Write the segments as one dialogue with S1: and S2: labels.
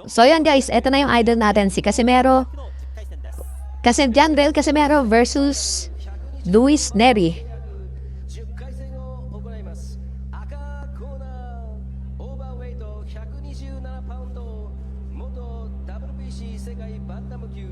S1: So yan guys, eto na yung idol natin, si Casimero. Janrel Casimero versus Luis Neri.
S2: 10回戦を行います。赤コーナーオーバーウェイト127パウンド、元 WBC 世界バンタム級、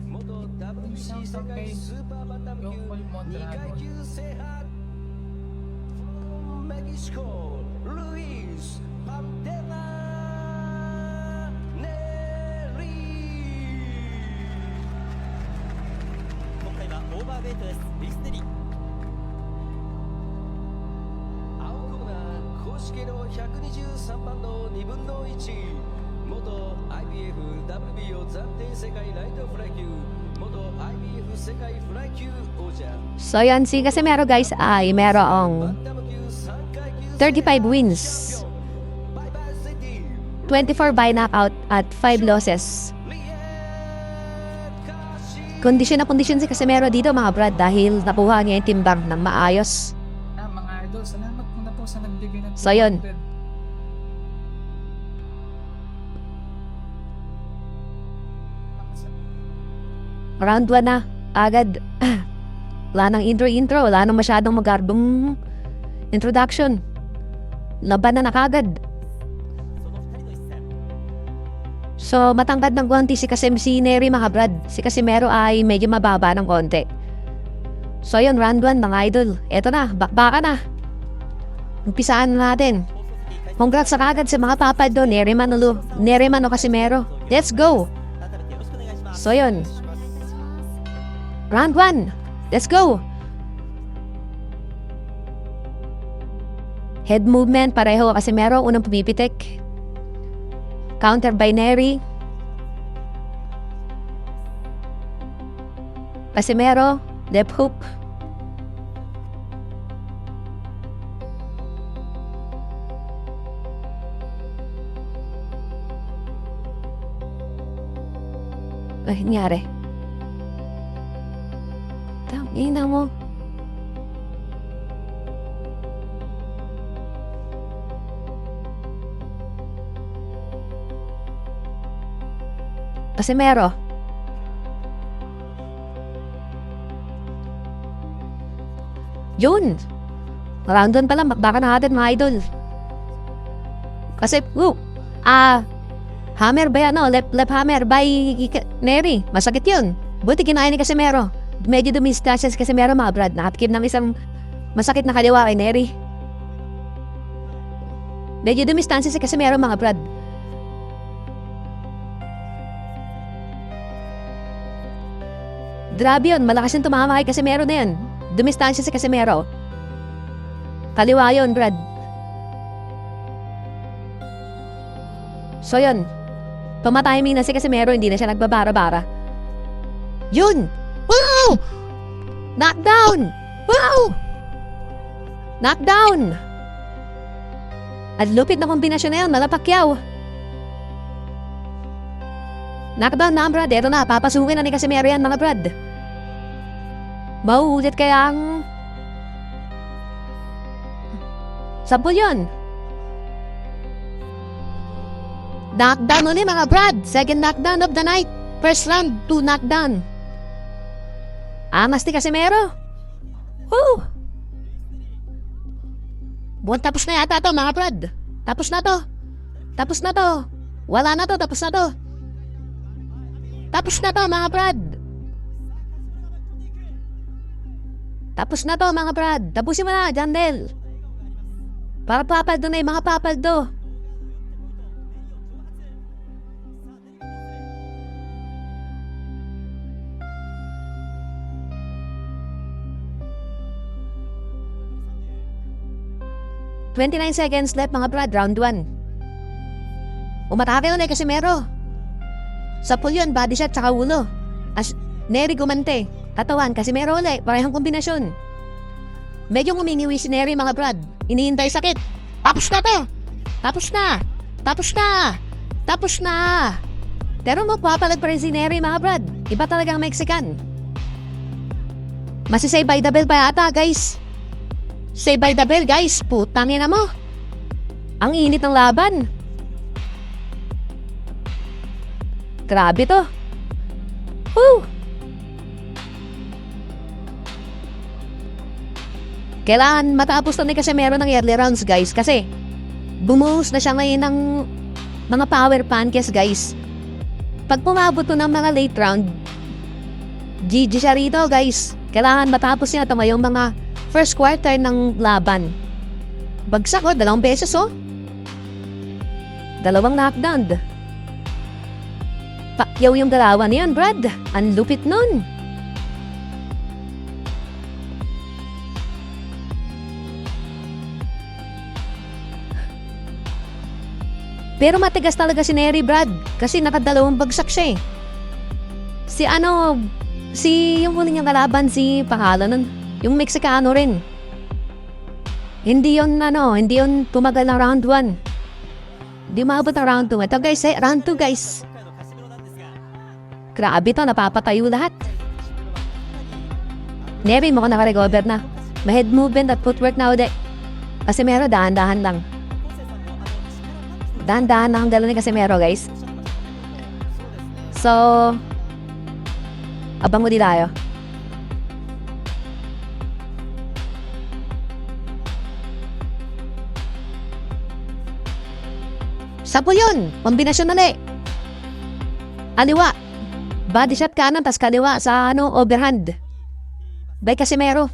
S2: 元 WBC 世界スーパーバンタム級2階級制覇、メキシコルイス・パンテラネリー。
S3: 今回はオーバーウェイトです。ルイス・ネリ。
S2: 青コーナー公式の123番の2分の1、元 IBF、WBO 暫定世界ライトフライ級、元 IBF 世界フライ級王者。
S1: So yan, si Casimero guys ay merong 35 wins, 24 by knockout at 5 losses. Kondisyon na kondisyon si Casimero dito mga brad dahil nakuha niya yung timbang ng maayos.
S4: Mga idol, salamat muna po sa nagbigay ng
S1: So, yun.
S4: 200.
S1: Round 1 na, agad. Wala nang intro, wala nang masyadong magarbong introduction. Laban na nakagad.
S3: その2人の一戦。
S1: So, matangkad ng konti si Neri mga brad. Si Casimero ay medyo mababa ng konti. So, yun, round 1 mga idol. Eto na, bakbaka na. Umpisaan na natin.
S3: 放送席開
S1: Congrats sa kagad sa mga papad do. Neriman o Casimero. Let's go!
S3: 改めてよろしくお願いします。
S1: So, yun. Round 1. Let's go! Head movement, pareho Casimero. Unang pumipitik. Counter by Neri. Casimero, left hook. Ay, nangyari. Ina mo. Casimero. Yun. Round 1 pala, baka natin mga idol. Kasi, hammer ba yan, no? Left hammer by Neri. Masakit yun. Buti kinaya ni Casimero. Medyo dumistasya si Casimero mga brad. Nakatikim ng isang masakit na kaliwa kay Neri. Medyo dumistansya si Casimero mga brad. Grabe yun, malakas yung tumama kay Casimero na yun. Dumistansya si Casimero. Kaliwa yun, brad. So yun, pamatiming na si Casimero, hindi na siya nagbabara-bara. Yun! Wow! Knockdown! Wow! Knockdown! At lupit na kombinasyon na yun, Pacquiao. Knockdown na, brad. Eto na, papasukin na ni Casimero yan, mga brad. Mauulit kaya ang... Sampol yun. Knockdown ulit, mga brad. Second knockdown of the night. First round, 2 knockdown. Amas ni Casimero. Woo! Buwan tapos na yata to, mga brad. Tapos na to. Tapos na to. Wala na to, tapos na to. Tapos na to, mga brad. Tapos na to, mga brad. Tapusin mo na, Jandel. Para papaldo na yung mga papaldo. ...29 seconds left, mga brad. Round 1. Umatake ulit Casimero. Sa pool yun, body shot tsaka ulo. As Neri gumante. Katawan, Casimero ulit. Parehong kombinasyon. Medyo nguminiwi si Neri, mga brad. Inihintay sakit. Tapos na to! Tapos na! Tapos na! Tapos na! Pero magpapalag pa rin si Neri, mga brad. Iba talagang Mexican. Masisay by the bell pa yata, guys. Say by the bell, guys. Putang ina mo. Ang init ng laban. Grabe to. Woo! Kailangan matapos to ni Casimero ng early rounds, guys, kasi bumuhos na siya ngayon ng mga power pancakes, guys. Pag pumabot to ng mga late round, GG siya rito, guys. Kailangan matapos niya ito ngayong mga first quarter ng laban. Bagsak, oh, 2 beses, oh. 2 knockdown. Pakyaw yung dalawa niyan, Brad. Ang lupit nun. Pero matigas talaga si Nery, Brad. Kasi nakadalawang bagsak siya eh. Yung huli niyang kalaban, si pangalan nun, yung Meksikano rin. Hindi yun tumagal ng round 1. Hindi maabot ng round 2. Ito guys, round 2 guys. Grabe to, napapatayo lahat. Nery, mukhang nakarecover na. May head movement at footwork na ulit. Kasi meron dahan-dahan lang. Dahan-dahan na ang dala ni Casimero, guys. So, abang mo di tayo. Sapul yun! Kombinasyon na Aliwa. Body shot kanan, tas kaliwa sa overhand. By Casimero.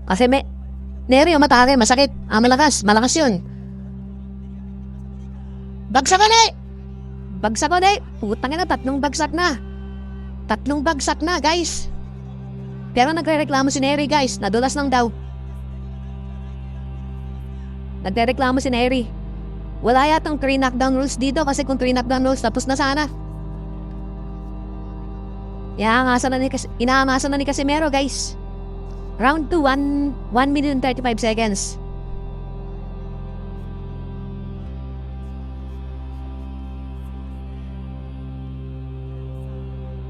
S1: Kasi Nery, umatake, masakit. Malakas yun. Bagsak ko na Putang ina, 3 bagsak na. 3 bagsak na, guys. Pero nagre-reklamo si Nery, guys. Nadulas lang daw. Nagre-reklamo si Nery. Wala yatang 3 knockdown rules dito kasi kung 3 knockdown rules, tapos na sana. Inaangasan na ni Casimero, guys. Round 2, 1 minute and 35 seconds.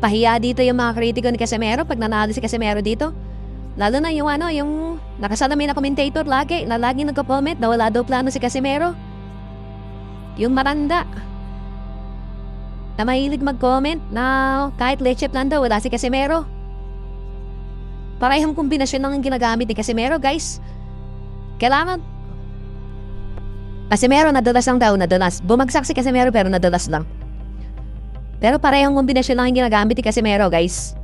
S1: Pahiya dito yung mga kritiko ni Casimero pag nanalo si Casimero dito. Lalo na yung nakasalamin na commentator lagi nagko-comment na wala daw plano si Casimero. Yung maranda na mahilig mag-comment na kahit leche plan daw wala si Casimero. Parehong kombinasyon ng ginagamit ni Casimero, guys. Kailangan. Casimero, nadulas lang daw, Bumagsak si Casimero pero nadulas lang. Pero parehong kombinasyon lang yung ginagamit ni Casimero, guys.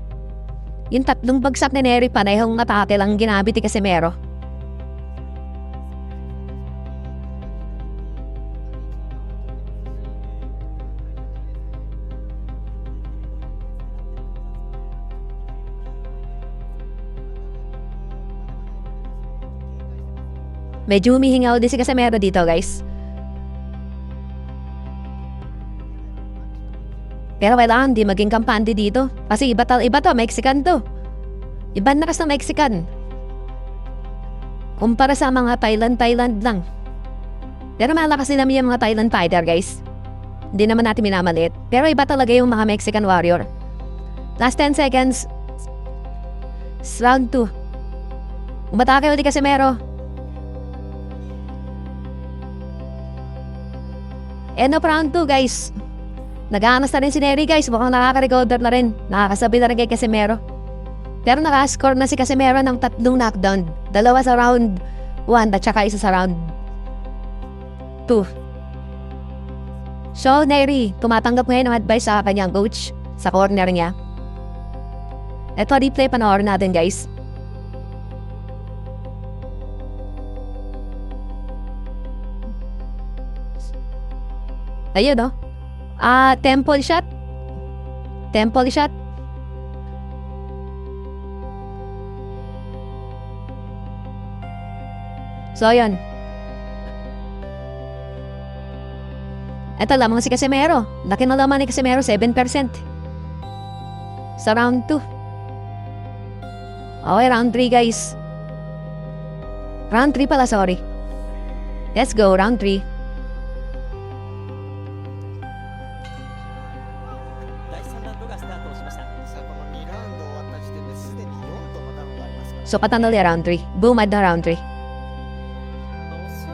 S1: Yung 3 bagsak ni Nery, parehong atake lang ginamit ni Casimero. Medyo humihingaw din si Casimero dito, guys. Pero kailangan di maging kampante dito. Kasi iba to, Mexican to. Iba na kasi ng Mexican. Kumpara sa mga Thailand lang. Pero malakas din naman yung mga Thailand fighter, guys. Hindi naman natin minamalit. Pero iba talaga yung mga Mexican warrior. Last 10 seconds. Round 2. Umatake ulit Casimero. End of round 2, guys. Nag-aanas na rin si Nery, guys. Mukhang nakaka-recover na rin. Nakakasabi na rin kay Casimero. Pero nakascore na si Casimero ng 3 knockdown. 2 sa round 1 at saka 1 sa round 2. So, Nery, tumatanggap ngayon ng advice sa kanyang coach sa corner niya. Ito, replay panoorin natin, guys. Ayun, no? Temple shot. So, ayun. Ito lamang si Casimero. Laki na lamang ni Casimero, 7%. Sa round 2. Okay, round 3, guys. Round 3 pala, sorry. Let's go, round 3. Sukatan ulit round 3. Boomad na round 3.
S3: おそ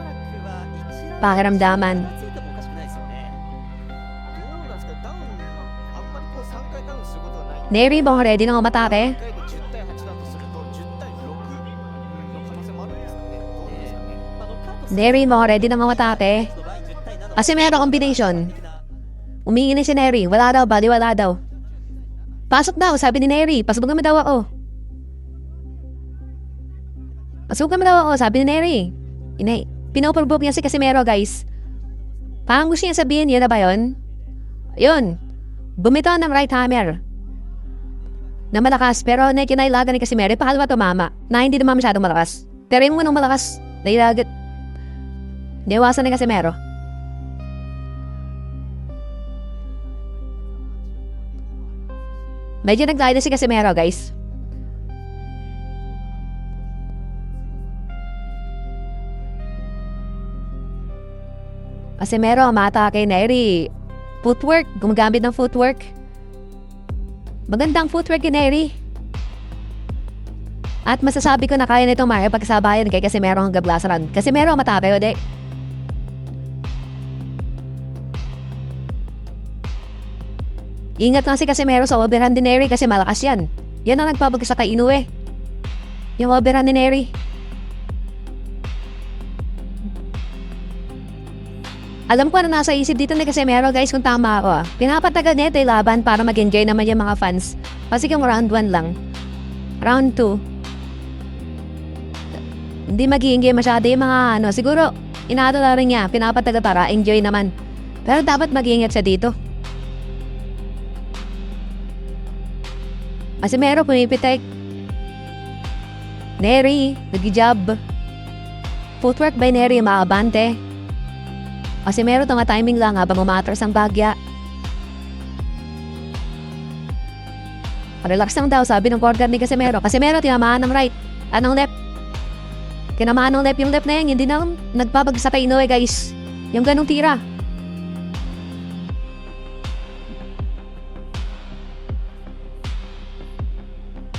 S3: らくは1ラウンド
S1: Pakiramdaman.
S3: ついてもおかしくないですよね。
S5: どうなんですか、ダウン、あんまりこう3回ダウンすることはないんで、
S1: Neri, mo ready na umatake?
S5: 1回で10対8だとすると、10対6の可能性もあるんですかね。どうですかね。
S3: まあノックアウト
S1: Neri, mo ready na umatake?
S3: の場合10対7
S1: Kasi meron combination. Umingi ni si Neri. Wala daw, baliwala daw. Pasok daw, sabi ni Neri. Pasok naman daw ako. Pasok naman daw ako, sabi ni Neri. Pinoprovoke niya si Casimero, guys. Parang gusto niya sabihin, yun na ba yun? Yun. Bumito ng right hammer. Na malakas, pero kinailagan ni Casimero. Pahalwa tumama. Na hindi naman masyadong malakas. Pero yung unang malakas, nailagat. Niwasan ni Casimero. Medyo nag-glide si Casimero, guys. Casimero, mata kay Neri. Footwork, gumagamit ng footwork. Magandang footwork ni Neri. At masasabi ko na kaya nito makipagsabayan kay Casimero hanggang last round. Casimero, matake o di? Ingat lang si Casimero sa overhand ni Neri kasi malakas yan. Yan ang nagpabagsak kay Inoue. Yung overhand ni Neri. Alam ko na nasa isip dito ni Casimero, guys, kung tama ako. Pinapatagal nito yung laban para mag-enjoy naman yung mga fans. Kasi kung round 1 lang. Round 2. Hindi mag-i-enjoy masyado yung mga siguro, inato na rin niya, pinapatagal para enjoy naman. Pero dapat mag-iingat siya dito. Casimero, pumipitek. Neri, nag-job. Footwork by Neri, maabante. Casimero, tama-timing lang habang umatras ang bagya. Relax lang daw, sabi ng corner ni Casimero. Casimero, tinamaan ng right. Anong left? Tinamaan ng left, yung left na yan, hindi na nagpapagsak kay Inoue, guys. Yung ganong tira.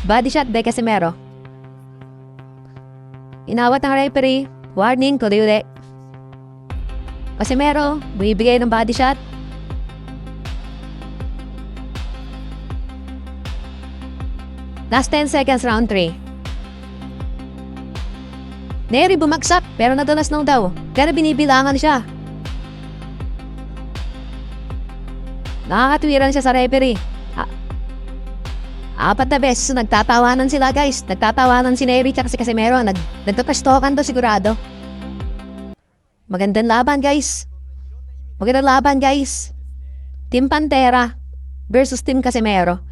S1: Body shot by Casimero. Inawat ng referee. Warning, tuloy ulit. Casimero, bumibigay ng body shot. Last 10 seconds, round 3. Neri bumagsak, pero nadulas nang daw. Kaya binibilangan siya. Nakakatwiran siya sa referee. Apat na beses, nagtatawanan sila, guys. Nagtatawanan si Neri at si Casimero. Nagtatastokan to sigurado. Magandang laban, guys. Magandang laban, guys. Team Pantera versus Team Casimero.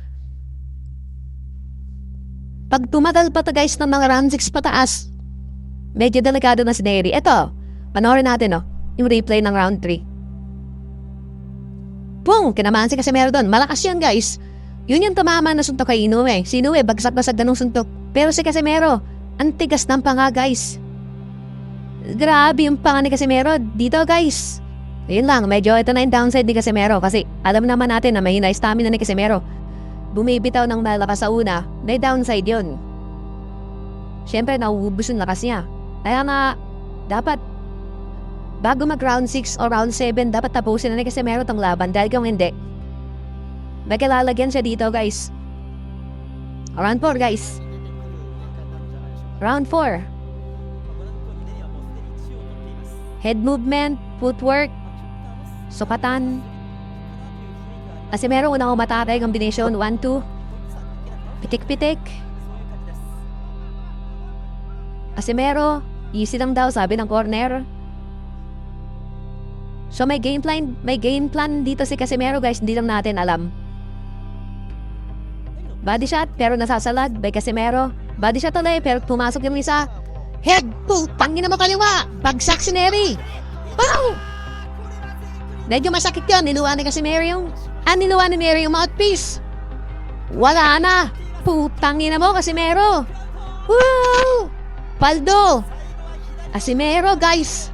S1: Pag tumagal pa to, guys, ng mga round 6 pataas, medyo delikado na si Neri. Eto, panoorin natin, yung replay ng round 3. Boom! Kinamaan si Casimero doon. Malakas yan, guys. Yun yung tumama na suntok kay Inoue. Si Inoue, bagsak na sa ganung suntok. Pero si Casimero, ang tigas ng panga, guys. Grabe yung panga ni Casimero dito, guys. Ayun lang, medyo ito na yung downside ni Casimero. Kasi alam naman natin na mahina yung stamina ni Casimero. Bumibitaw ng malakas sa una, may downside yun. Siyempre, nauubos yung lakas niya. Kaya nga, dapat, bago mag round 6 o round 7, dapat tapusin na ni Casimero tong laban. Dahil kung hindi, may kalalagyan siya dito, guys. Round 4, guys. Round 4. Head movement, footwork, sukatan. Casimero, unang umatake, combination, 1-2. Pitik-pitik. Casimero, easy lang daw, sabi ng corner. So may game plan dito si Casimero, guys, hindi lang natin alam. Body shot, pero nasasalag by Casimero. Body shot ulit, pero pumasok yung isa. Head, putangin na mo kaliwa. Bagsak si Neri. Wow! Medyo masakit yun. Niluwa ni Casimero yung... niluwa ni Neri yung mouthpiece. Wala na. Putangin na mo, Casimero. Wow! Paldo. Casimero, guys.